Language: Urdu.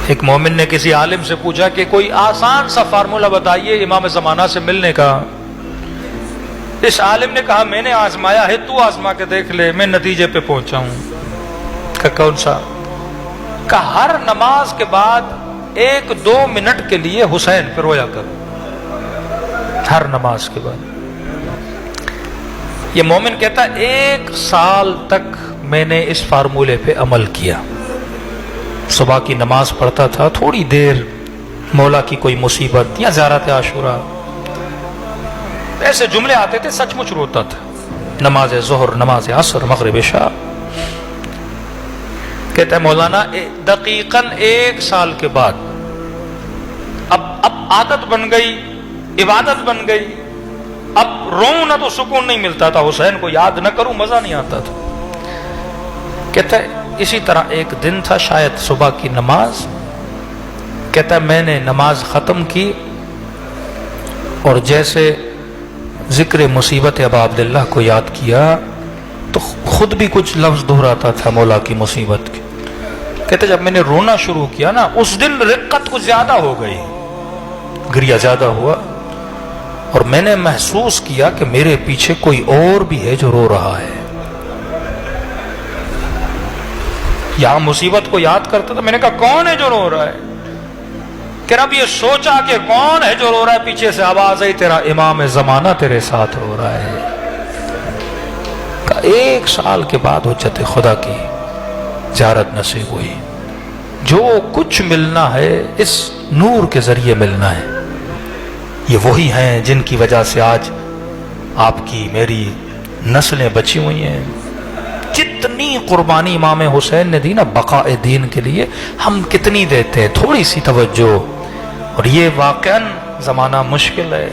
ایک مومن نے کسی عالم سے پوچھا کہ کوئی آسان سا فارمولہ بتائیے امام زمانہ سے ملنے کا۔ اس عالم نے کہا میں نے آزمایا ہے، تو آزما کے دیکھ لے، میں نتیجے پہ پہنچا ہوں۔ کہ کون سا؟ کہ ہر نماز کے بعد 1-2 منٹ کے لیے حسین پہ رویا کرو، ہر نماز کے بعد۔ یہ مومن کہتا ہے 1 سال تک میں نے اس فارمولے پہ عمل کیا، صبح کی نماز پڑھتا تھا تھوڑی دیر، مولا کی کوئی مصیبت یا زیارت عاشوراء، ایسے جملے آتے تھے، سچ مچ روتا تھا، نماز ظہر، نماز عصر، مغرب، عشاء۔ کہتا ہے مولانا دقیقاً 1 سال کے بعد اب عادت بن گئی، عبادت بن گئی، اب روؤں نہ تو سکون نہیں ملتا تھا، حسین کو یاد نہ کروں مزہ نہیں آتا تھا۔ کہتا ہے اسی طرح ایک دن تھا، شاید صبح کی نماز، کہتا ہے میں نے نماز ختم کی اور جیسے ذکر مصیبت ابا عبداللہ کو یاد کیا تو خود بھی کچھ لفظ دہراتا تھا مولا کی مصیبت کے۔ کہتے جب میں نے رونا شروع کیا نا، اس دن رقت کچھ زیادہ ہو گئی، گریہ زیادہ ہوا، اور میں نے محسوس کیا کہ میرے پیچھے کوئی اور بھی ہے جو رو رہا ہے۔ یہاں مصیبت کو یاد کرتا تھا، میں نے کہا کون ہے جو رو رہا ہے؟ کہ رب یہ سوچا کہ کون ہے جو رو رہا ہے، پیچھے سے آواز آئی تیرا امام زمانہ تیرے ساتھ رو رہا ہے۔ کہ 1 سال کے بعد حجت خدا کی زیارت نصیب ہوئی۔ جو کچھ ملنا ہے اس نور کے ذریعے ملنا ہے۔ یہ وہی ہیں جن کی وجہ سے آج آپ کی میری نسلیں بچی ہوئی ہیں۔ جتنی قربانی امام حسین نے دی نا بقاء دین کے لیے، ہم کتنی دیتے ہیں؟ تھوڑی سی توجہ، اور یہ واقعاً زمانہ مشکل ہے۔